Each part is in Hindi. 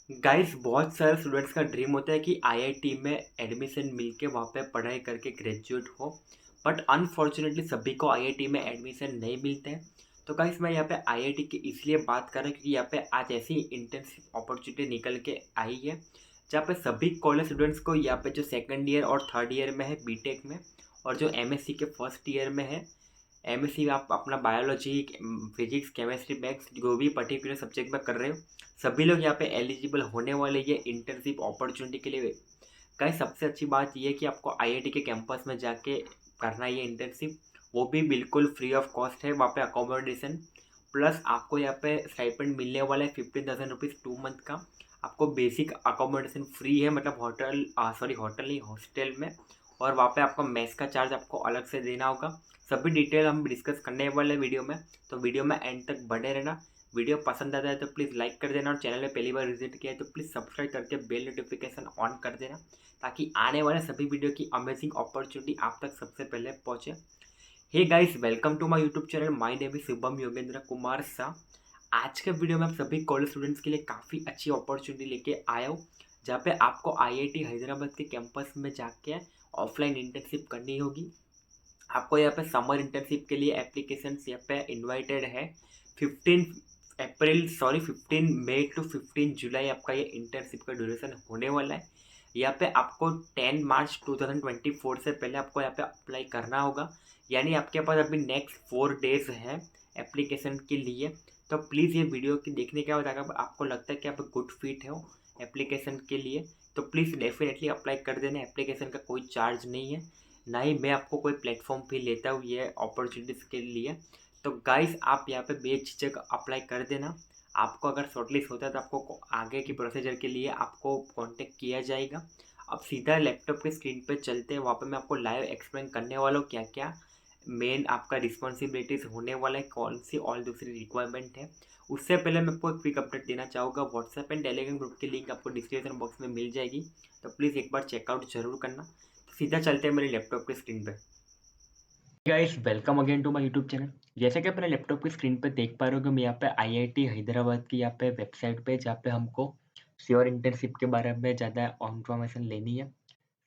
गाइस बहुत सारे स्टूडेंट्स का ड्रीम होता है कि आईआईटी में एडमिशन मिलके वहाँ पे पढ़ाई करके ग्रेजुएट हो। बट अनफॉर्चुनेटली सभी को आईआईटी में एडमिशन नहीं मिलते हैं। तो गाइस मैं यहाँ पे आईआईटी की इसलिए बात कर रहा हूँ क्योंकि यहाँ पे आज ऐसी इंटर्नशिप अपॉर्चुनिटी निकल के आई है जहाँ पे सभी कॉलेज स्टूडेंट्स को यहाँ पे जो सेकंड ईयर और थर्ड ईयर में है बीटेक में, और जो एमएससी के फर्स्ट ईयर में है, एमएससी आप अपना बायोलॉजी, फिजिक्स, केमिस्ट्री, मैथ्स जो भी पर्टिकुलर सब्जेक्ट में कर रहे हो, सभी लोग यहाँ पे एलिजिबल होने वाले ये इंटर्नशिप अपॉर्चुनिटी के लिए। गाइस सबसे अच्छी बात ये है कि आपको आईआईटी के कैंपस में जाके करना है ये इंटर्नशिप, वो भी बिल्कुल फ्री ऑफ कॉस्ट है। वहाँ पे अकोमोडेशन प्लस आपको यहाँ पे स्टाइपेंड मिलने वाला है 15,000 रुपीज़ 2 मंथ का। आपको बेसिक अकोमोडेशन फ्री है, मतलब होटल, सॉरी होटल नहीं, हॉस्टल में। और वहाँ पे आपका मेस का चार्ज आपको अलग से देना होगा। सभी डिटेल हम डिस्कस करने वाले हैं वीडियो में, तो वीडियो में एंड तक बने रहना। वीडियो पसंद आता है तो प्लीज़ लाइक कर देना, और चैनल में पहली बार विजिट किया है तो प्लीज़ सब्सक्राइब करके बेल नोटिफिकेशन ऑन कर देना, ताकि आने वाले सभी वीडियो की अमेजिंग अपॉर्चुनिटी आप तक सबसे पहले पहुंचे। Hey guys, welcome to my YouTube channel. My name is Shubham Yogendra Kumar Shah. आज के वीडियो में आप सभी कॉलेज स्टूडेंट्स के लिए काफ़ी अच्छी अपॉर्चुनिटी लेके आया हूँ, जहाँ पे आपको आईआईटी हैदराबाद के कैंपस में जाके ऑफलाइन इंटर्नशिप करनी होगी। आपको यहाँ पे समर इंटर्नशिप के लिए एप्लीकेशन यहाँ पे इनवाइटेड है। 15 मई टू 15 जुलाई आपका ये इंटर्नशिप का ड्यूरेशन होने वाला है। यहाँ पे आपको 10 मार्च 2024 से पहले आपको यहाँ पे अप्लाई करना होगा, यानी आपके पास अभी नेक्स्ट 4 डेज है एप्लीकेशन के लिए। तो प्लीज़ ये वीडियो की देखने के बाद अगर आपको लगता है कि आप गुड फिट हो एप्लीकेशन के लिए, तो प्लीज़ डेफिनेटली अप्लाई कर देना। एप्लीकेशन का कोई चार्ज नहीं है, ना ही मैं आपको कोई प्लेटफॉर्म फी लेता हूँ ये अपॉर्चुनिटीज़ के लिए। तो गाइस आप यहाँ पे बेझिझक अप्लाई कर देना। आपको अगर शॉर्टलिस्ट होता है तो आपको आगे की प्रोसीजर के लिए आपको कांटेक्ट किया जाएगा। अब सीधा लैपटॉप के स्क्रीन पे चलते हैं, वहाँ पे मैं आपको लाइव एक्सप्लेन करने वाला हूँ क्या क्या मेन आपका रिस्पॉन्सिबिलिटीज़ होने वाला है, कौन सी और दूसरी रिक्वायरमेंट है। उससे पहले मैं आपको एक क्विक अपडेट देना चाहूँगा। व्हाट्सएप एंड टेलीग्राम ग्रुप की लिंक आपको डिस्क्रिप्शन बॉक्स में मिल जाएगी, तो प्लीज़ एक बार चेकआउट जरूर करना। तो सीधा चलते हैं मेरे लैपटॉप की स्क्रीन पे। Guys welcome again to my YouTube channel. जैसे कि अपने लैपटॉप की स्क्रीन पे देख पा रहे हो कि मैं यहाँ पे आईआईटी हैदराबाद की यहाँ पे वेबसाइट पे, जहाँ पे हमको श्योर इंटर्नशिप के बारे में ज़्यादा इन्फॉर्मेशन लेनी है।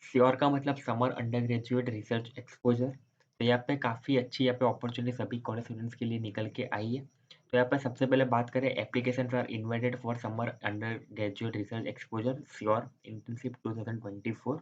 श्योर का मतलब summer undergraduate research exposure. तो यहाँ पे काफ़ी अच्छी यहाँ पे अपॉर्चुनिटी सभी कॉलेज स्टूडेंट्स के लिए निकल के आई है। तो यहाँ पे सबसे पहले बात करें, application are invited for summer undergraduate research exposure SURE internship 2024।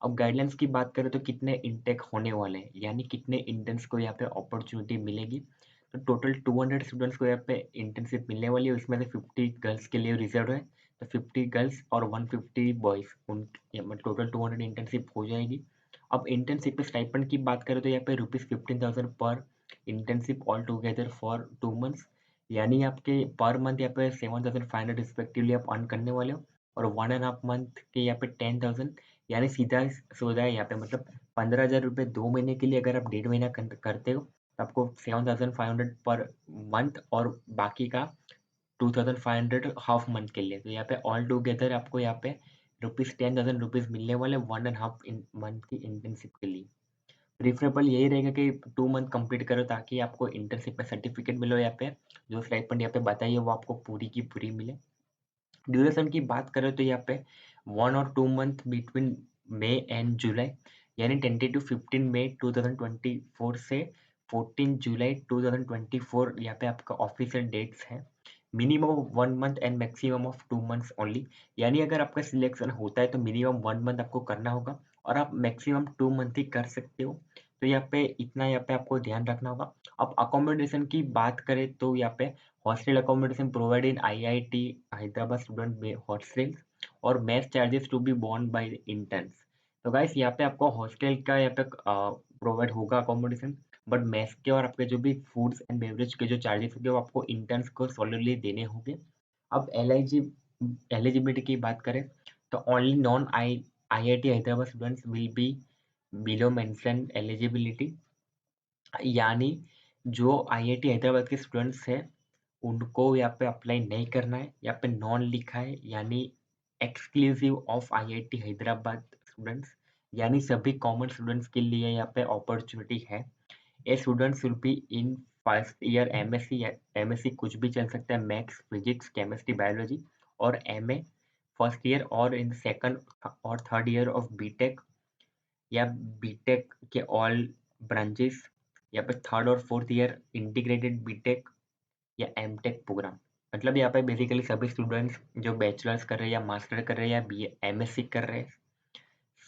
अब गाइडलाइंस की बात करें तो कितने इंटेक होने वाले हैं, यानी कितने इंटर्न्स को यहाँ पे अपॉर्चुनिटी मिलेगी। तो टोटल 200 स्टूडेंट्स को यहाँ पे इंटर्नशिप मिलने वाली है, उसमें से 50 गर्ल्स के लिए रिजर्व है। तो 50 गर्ल्स और 150 बॉयज़, उन टोटल 200 इंटर्नशिप हो जाएगी। अब इंटर्नशिप पे स्टाइपेंड की बात करें तो यहाँ पे ₹15,000 पर internship all together for 2 months, यानी आपके पर मंथ यहाँ पे 7,500 रिस्पेक्टिवली आप अर्न करने वाले हो। और 1.5 मंथ के यहाँ पे 10,000, यानी सीधा सौदा है यहाँ पे, मतलब 15,000 रुपये 2 महीने के लिए अगर आप 1.5 महीना करते हो तो आपको 7,500 पर मंथ, और बाकी का 2,500 हाफ मंथ के लिए। तो यहाँ पे ऑल टुगेदर आपको यहाँ पे ₹10,000 मिलने वाले 1.5 मंथ की इंटर्नशिप के लिए। प्रीफरेबल यही रहेगा कि 2 मंथ कंप्लीट करो, ताकि आपको इंटर्नशिप का सर्टिफिकेट मिलो। यहाँ पे जो स्टाइपेंड यहाँ पे बताइए वो आपको पूरी की पूरी मिले। ड्यूरेशन की बात करें तो यहाँ पे 1 और 2 मंथ बिटवीन मई एंड जुलाई, यानी 20 to 15 मई 2024 से 14 जुलाई 2024 यहाँ पे आपका ऑफिशियल डेट्स है। Minimum of 1 month and maximum of 2 months only, यानी अगर आपका सिलेक्शन होता है तो मिनिमम 1 मंथ आपको करना होगा, और आप मैक्सिमम 2 मंथ ही कर सकते हो। तो यहाँ पे इतना यहाँ पे आपको ध्यान रखना होगा। अब अकोमोडेशन की बात करें तो यहाँ पे hostel accommodation provide in IIT Hyderabad student hostel, और mess charges to be borne by the interns. तो गाइस यहाँ पे आपको हॉस्टल का यहाँ पे प्रोवाइड होगा अकोमोडेशन, बट मेस के और आपके जो भी फूड्स एंड बेवरेज के जो चार्जेस होंगे वो आपको इंटर्न्स को सोलिडली देने होंगे। अब एलिजिबिलिटी की बात करें तो only non IIT Hyderabad students will be below mention eligibility, यानी जो आईआईटी हैदराबाद के स्टूडेंट्स हैं उनको यहाँ पे अप्लाई नहीं करना है। यहाँ पे नॉन लिखा है, यानी exclusive of IIT Hyderabad students, यानी सभी कॉमन स्टूडेंट्स के लिए यहाँ पे अपॉर्चुनिटी है। A students will be in first year MSc, MSc कुछ भी चल सकता है, मैथ्स, फिजिक्स, केमिस्ट्री, बायोलॉजी, और एमए फर्स्ट ईयर और इन सेकंड और थर्ड ईयर ऑफ बीटेक या बीटेक के ऑल ब्रांचेस या फिर थर्ड और फोर्थ ईयर इंटीग्रेटेड बीटेक या एमटेक प्रोग्राम। मतलब यहाँ पे बेसिकली सभी स्टूडेंट्स जो बैचलर्स कर रहे हैं या मास्टर कर रहे हैं या बी एमएससी कर रहे हैं।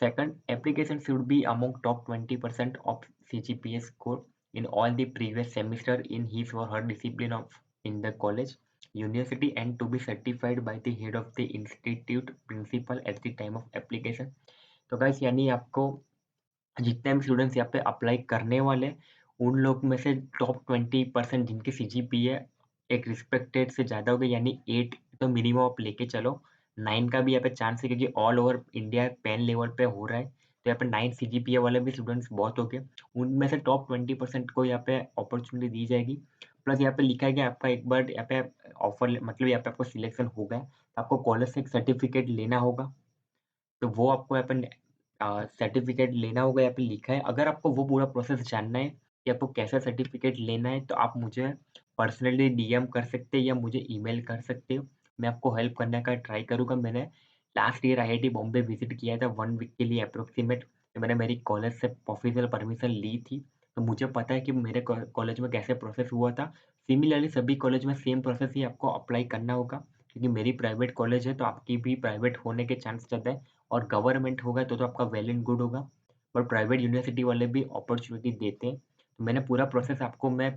Second, application should be among top 20% of CGPA score in all the previous semester in his or her discipline of in the college, university, and to be certified by the head of the institute principal at the time of application। तो guys यानी आपको जितने भी स्टूडेंट्स यहाँ पे अप्लाई करने वाले उन लोग में से टॉप 20% जिनके CGPA एक रिस्पेक्टेड से ज़्यादा हो गए यानी 8 तो मिनिमम आप लेके चलो। 9 का भी यहाँ पे चांस है क्योंकि all over India pan level पे हो रहा है, तो यहाँ पे 9 CGPA वाले भी स्टूडेंट्स बहुत हो गए। उनमें से टॉप 20% को यहाँ पे अपॉर्चुनिटी दी जाएगी। प्लस यहाँ पे लिखा है कि आपका एक बार यहाँ पे ऑफर मतलब यहाँ पे आपको सिलेक्शन हो गया तो आपको कॉलेज से एक सर्टिफिकेट लेना होगा। तो वो आपको यहाँ पे सर्टिफिकेट लेना होगा, यहाँ पे लिखा है। अगर आपको वो पूरा प्रोसेस जानना है कि आपको कैसा सर्टिफिकेट लेना है तो आप मुझे पर्सनली डीएम कर सकते हैं या मुझे ईमेल कर सकते हो। मैं आपको हेल्प करने का ट्राई करूँगा। मैंने last year IIT Bombay visit किया था 1 वीक के लिए अप्रोक्सीमेट। तो मैंने मेरी कॉलेज से ऑफिशियल परमिशन ली थी, तो मुझे पता है कि मेरे कॉलेज में कैसे प्रोसेस हुआ था। सिमिलरली सभी कॉलेज में सेम प्रोसेस ही आपको अप्लाई करना होगा, क्योंकि मेरी प्राइवेट कॉलेज है तो आपकी भी प्राइवेट होने के चांस ज़्यादा है। और गवर्नमेंट होगा तो आपका वेल एंड गुड होगा, पर प्राइवेट यूनिवर्सिटी वाले भी अपॉर्चुनिटी देते हैं। तो मैंने पूरा प्रोसेस आपको मैं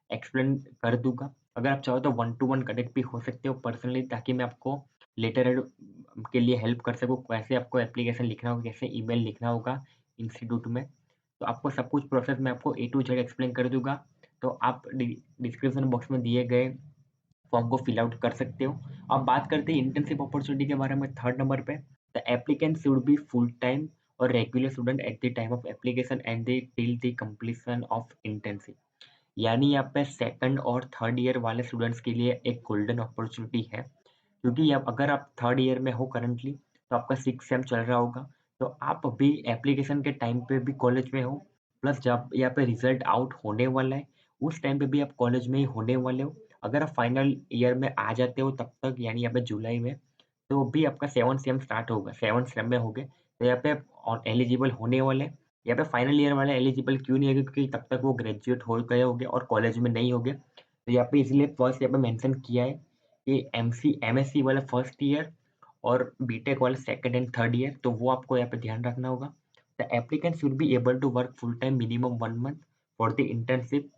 एक्सप्लेन कर दूंगा। अगर आप चाहो तो 1 to 1 कनेक्ट भी हो सकते हो पर्सनली, ताकि मैं आपको लेटर हेड के लिए हेल्प कर सकूँ, कैसे आपको एप्लीकेशन लिखना होगा, कैसे ईमेल लिखना होगा इंस्टीट्यूट में। तो आपको सब कुछ प्रोसेस मैं आपको ए टू जेड एक्सप्लेन कर दूंगा। तो आप डिस्क्रिप्शन बॉक्स में दिए गए फॉर्म को फिल आउट कर सकते हो। अब बात करते हैं इंटर्नशिप अपॉर्चुनिटी के बारे में थर्ड नंबर पे। The applicant should be full time और regular student at the time of application and the till the completion of internship. यानी यहाँ पे सेकंड और थर्ड ईयर वाले स्टूडेंट्स के लिए एक गोल्डन अपॉर्चुनिटी है, क्योंकि अब अगर आप थर्ड ईयर में हो करंटली तो आपका 6 सेम चल रहा होगा, तो आप अभी एप्लीकेशन के टाइम पे भी कॉलेज में हो, प्लस जब यहाँ पे रिजल्ट आउट होने वाला है उस टाइम पे भी आप कॉलेज में ही होने वाले हो। अगर आप फाइनल ईयर में आ जाते हो तब तक यानी यहाँ पे जुलाई में, तो भी आपका 7 सेम स्टार्ट होगा, 7 सेम में हो गए तो यहाँ पे एलिजिबल होने वाले। यहाँ पे फाइनल ईयर वाले एलिजिबल क्यों नहीं होंगे, क्योंकि तब तक वो ग्रेजुएट हो गए होंगे और कॉलेज में नहीं होंगे। तो यहाँ पे इसलिए फर्स्ट यहाँ पे मेंशन किया है कि एमएससी वाला फर्स्ट ईयर और बीटेक वाला सेकंड एंड थर्ड ईयर, तो वो आपको यहाँ पे ध्यान रखना होगा। The applicant should be able to work full time minimum 1 month for the internship.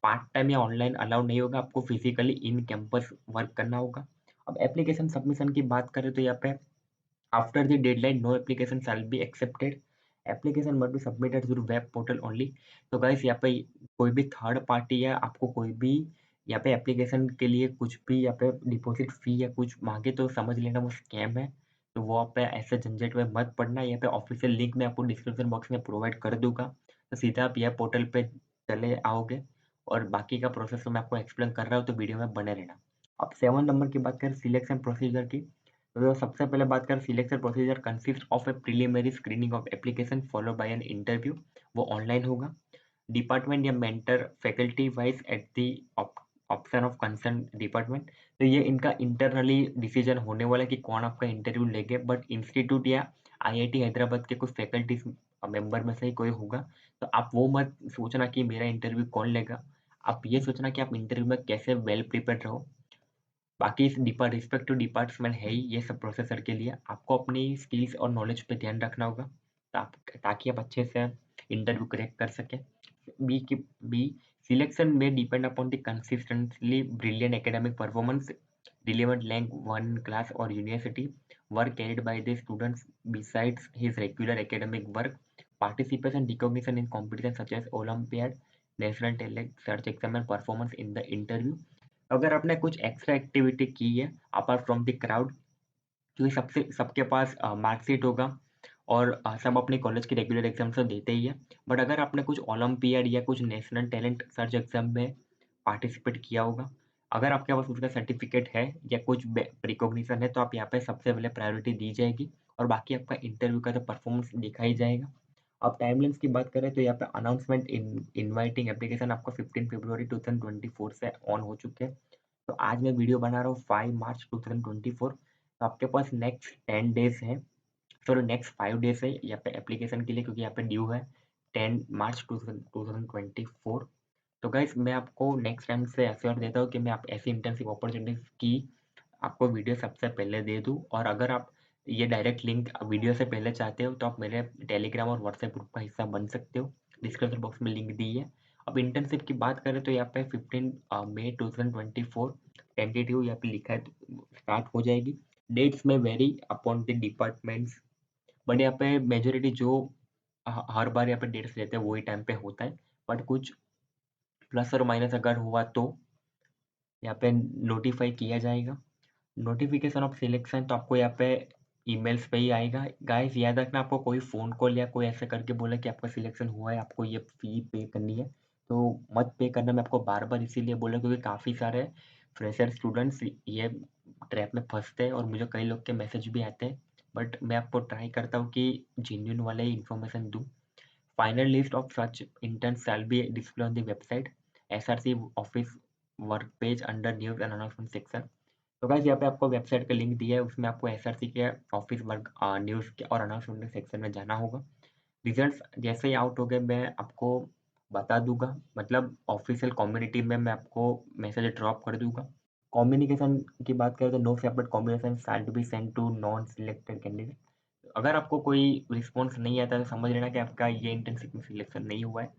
Part time या ऑनलाइन अलाउ नहीं होगा, आपको फिजिकली इन कैंपस वर्क करना होगा। अब एप्लीकेशन सबमिशन की बात करें तो यहाँ पे after the deadline no application shall be accepted, application must be submitted through web portal only. तो गाइस यहाँ पे कोई भी थर्ड पार्टी या आपको कोई भी यहाँ पे एप्लीकेशन के लिए कुछ भी यहाँ पे डिपॉजिट फी या कुछ मांगे तो समझ लेना वो स्कैम है। तो वो आप पे ऐसे झंझट में मत पड़ना। यहाँ पे ऑफिशियल लिंक मैं आपको डिस्क्रिप्शन बॉक्स में प्रोवाइड कर दूंगा, तो सीधा आप यह पोर्टल पे चले आओगे और बाकी का प्रोसेस तो मैं आपको एक्सप्लेन कर रहा हूँ, तो वीडियो में बने रहना। अब 7 नंबर की बात करें सिलेक्शन प्रोसीजर की, तो सबसे पहले बात करें selection procedure consist of A preliminary screening of application follow by an interview. वो ऑनलाइन होगा। डिपार्टमेंट या mentor faculty wise at the option of concern department. तो ये इनका इंटरनली डिसीजन होने वाला है कि कौन आपका इंटरव्यू लेंगे, बट इंस्टीट्यूट या आईआईटी हैदराबाद के कुछ फैकल्टीज मेंबर में से ही कोई होगा। तो आप वो मत सोचना कि मेरा इंटरव्यू कौन लेगा, आप ये सोचना कि आप इंटरव्यू में कैसे वेल प्रिपेयर्ड रहो। बाकी इस रिस्पेक्टिव डिपार्टमेंट है ही ये सब प्रोसेसर के लिए, आपको अपनी स्किल्स और नॉलेज पे ध्यान रखना होगा ताकि आप अच्छे से इंटरव्यू क्रैक कर सकें। बी की बी सिलेक्शन में depend upon the consistently brilliant academic performance, relevant rank 1 class or university, work carried by the students besides his regular academic work, participation recognition in competitions such as Olympiad, national talent search exam and performance in the interview। अगर आपने कुछ एक्स्ट्रा एक्टिविटी की है अपार्ट फ्रॉम द क्राउड, क्योंकि सबसे सबके पास मार्कशीट होगा और सब अपने कॉलेज के रेगुलर एग्जाम तो देते ही है, बट अगर आपने कुछ ओलंपियाड या कुछ नेशनल टैलेंट सर्च एग्जाम में पार्टिसिपेट किया होगा, अगर आपके पास उसका सर्टिफिकेट है या कुछ रिकॉग्निशन है, तो आप यहाँ पे सबसे पहले प्रायोरिटी दी जाएगी और बाकी आपका इंटरव्यू का तो परफॉर्मेंस दिखा ही जाएगा। अब टाइमलाइंस की बात करें तो यहाँ पे अनाउंसमेंट इनवाइटिंग एप्लीकेशन आपका 15 फरवरी 2024 से ऑन हो चुके हैं। तो आज मैं वीडियो बना रहा हूँ 5 मार्च 2024। तो आपके पास नेक्स्ट 10 डेज़ है, सॉरी नेक्स्ट 5 डेज़ है यहाँ पे एप्लीकेशन के लिए, क्योंकि यहाँ पे ड्यू है 10 मार्च 2024। तो गाइस मैं आपको नेक्स्ट टाइम से एश्योर देता हूँ कि मैं आप ऐसी इंटर्नशिप अपॉर्चुनिटीज़ की आपको वीडियो सबसे पहले दे दूँ। और अगर आप ये डायरेक्ट लिंक वीडियो से पहले चाहते हो तो आप मेरे टेलीग्राम और व्हाट्सएप ग्रुप का हिस्सा बन सकते हो। डिस्क्रिप्शन बॉक्स में लिंक दी है। अब इंटर्नशिप की बात करें तो यहाँ पे 15 मई 2024 टेंटेटिव यहाँ पे लिखा है, तो स्टार्ट हो जाएगी। डेट्स में very upon the departments, but यहाँ पे मेजोरिटी जो हर बार यहाँ पे डेट्स लेते हैं वही टाइम पे होता है, बट कुछ प्लस और माइनस अगर हुआ तो यहाँ पे नोटिफाई किया जाएगा। नोटिफिकेशन ऑफ सिलेक्शन तो आपको यहाँ पे ईमेल्स पे ही आएगा। गाइस याद रखना, आपको कोई फ़ोन कॉल या कोई ऐसे करके बोला कि आपका सिलेक्शन हुआ है, आपको ये फ़ी पे करनी है, तो मत पे करना। मैं आपको बार-बार इसीलिए बोला क्योंकि काफ़ी सारे फ्रेशर स्टूडेंट्स ये ट्रैप में फँसते हैं और मुझे कई लोग के मैसेज भी आते हैं, बट मैं आपको ट्राई करता हूँ कि जेन्युइन वाले ही इन्फॉर्मेशन दूँ। Final list of such interns shall be displayed on the website SRC office work page under news and announcement section. तो गाइस यहाँ पे आपको वेबसाइट का लिंक दिया है, उसमें आपको एसआरसी के ऑफिस वर्क न्यूज़ के और अनाउंसमेंट सेक्शन में जाना होगा। रिजल्ट्स जैसे ही आउट हो गए मैं आपको बता दूंगा, मतलब ऑफिशियल कम्युनिटी में मैं आपको मैसेज ड्रॉप कर दूंगा। कम्युनिकेशन की बात करें तो no separate communication shall be send to non selected candidate. अगर आपको कोई रिस्पॉन्स नहीं आता तो समझ लेना कि आपका ये इंटर्नशिप में सिलेक्शन नहीं हुआ है।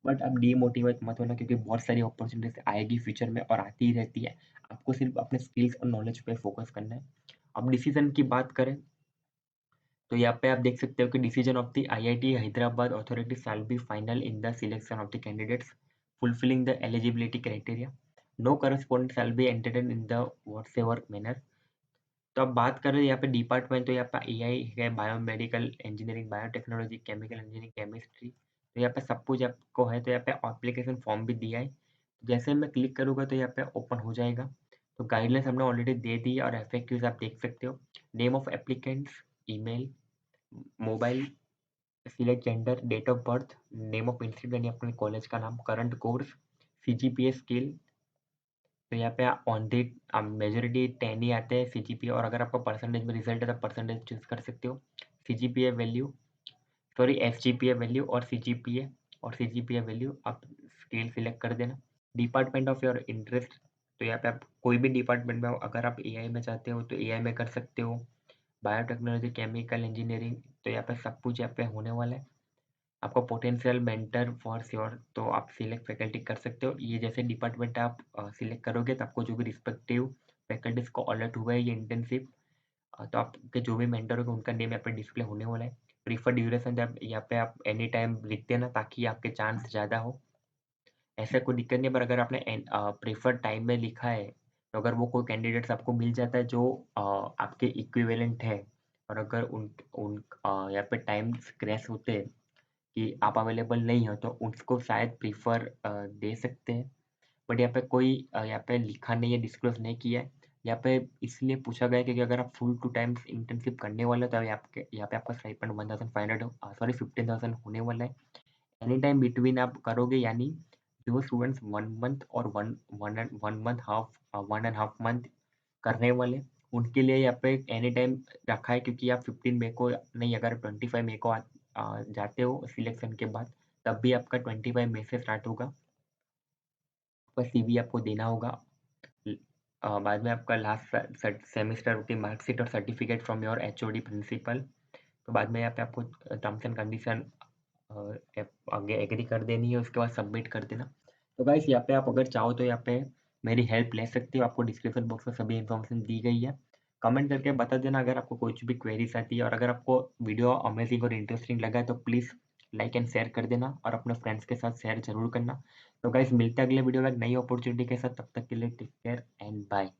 बट आप डीमोटिवेट मत होना, क्योंकि बहुत सारी अपॉर्चुनिटीज आएगी फ्यूचर में और आती ही रहती है। आपको सिर्फ अपने स्किल्स और नॉलेज पे फोकस करना है। अब डिसीजन की बात करें तो यहाँ पे आप देख सकते हो कि decision of the IIT Hyderabad authority shall be final in the selection of the candidates fulfilling the eligibility criteria. No correspondent shall be entertain in the whatsoever manner. तो अब बात करें यहाँ पे डिपार्टमेंट, तो यहाँ पे एआई है, biomedical engineering, biotechnology, chemical engineering, chemistry, तो यहाँ पे सब कुछ आपको है। तो यहाँ पे एप्लीकेशन फॉर्म भी दिया है, तो जैसे मैं क्लिक करूँगा तो यहाँ पे ओपन हो जाएगा। तो गाइडलाइंस हमने ऑलरेडी दे दी है और एफएक्यूज आप देख सकते हो। Name of applicants, email, mobile, select gender, date of birth, name of institute यानी अपने कॉलेज का नाम, करंट कोर्स, सीजीपीए स्किल। तो यहाँ पे ऑन दी मेजोरिटी 10 ही आते हैं सीजीपीए, और अगर आपका परसेंटेज में रिजल्ट है तो परसेंटेज चूज कर सकते हो। CGPA value, sorry SGPA value और सीजीपीए वैल्यू आप स्केल सिलेक्ट कर देना। डिपार्टमेंट ऑफ योर इंटरेस्ट, तो यहाँ पे आप कोई भी डिपार्टमेंट में हो, अगर आप एआई में चाहते हो तो एआई में कर सकते हो, बायोटेक्नोलॉजी, केमिकल इंजीनियरिंग, तो यहाँ पे सब कुछ यहाँ पे होने वाला है। आपका पोटेंशियल मेंटर फॉर श्योर, तो आप सिलेक्ट फैकल्टी कर सकते हो। ये जैसे डिपार्टमेंट आप सिलेक्ट करोगे तो आपको जो भी रिस्पेक्टिव फैकल्टीज को अलर्ट हुआ है ये इंटर्नशिप, तो आपके जो भी मेंटर होगा उनका नेम यहाँ पे डिस्प्ले होने वाला है। प्रीफर ड्यूरेशन जब यहाँ पे आप एनी टाइम लिख देना ताकि आपके चांस ज़्यादा हो। ऐसा कोई दिक्कत नहीं है, पर अगर आपने प्रेफर्ड टाइम में लिखा है तो अगर वो कोई कैंडिडेट्स आपको मिल जाता है जो आपके इक्विवेलेंट है, और अगर उन उन यहाँ पे टाइम्स क्रैश होते हैं कि आप अवेलेबल नहीं हो तो उसको शायद प्रीफर दे सकते हैं। बट यहाँ पे कोई यहाँ पे लिखा नहीं है, डिस्क्लोज नहीं किया है। यहाँ पे इसलिए पूछा गया है क्योंकि अगर आप फुल टू टाइम इंटर्नशिप करने वाले हो तो यहाँ पे आपका स्टाइपेंड 1500 सॉरी 15,000 होने वाला है। एनी टाइम बिटवीन आप करोगे, यानी जो स्टूडेंट्स 1 मंथ और 1 एंड हाफ मंथ करने वाले, उनके लिए यहाँ पे एनी टाइम रखा है, क्योंकि आप 15 मई को नहीं, अगर 25 मई को जाते हो सिलेक्शन के बाद, तब भी आपका 25 मई से स्टार्ट होगा। आपका सीवी आपको देना होगा। बाद में आपका लास्ट सेमेस्टर की मार्कशीट और certificate from your HOD principal. तो बाद में यहाँ पे आपको टर्म्स एंड कंडीशन आगे एग्री कर देनी है, उसके बाद सबमिट कर देना। तो गाइस यहाँ पे आप अगर चाहो तो यहाँ पे मेरी हेल्प ले सकते हो, आपको डिस्क्रिप्शन बॉक्स में सभी इन्फॉर्मेशन दी गई है। कमेंट करके बता देना अगर आपको कुछ भी क्वेरीज आती है, और अगर आपको वीडियो अमेजिंग और इंटरेस्टिंग लगा है तो प्लीज़ लाइक एंड शेयर कर देना और अपने फ्रेंड्स के साथ शेयर जरूर करना। तो गाइस मिलते हैं अगले वीडियो में एक नई अपॉर्चुनिटी के साथ, तब तक के लिए टेक केयर एंड बाय।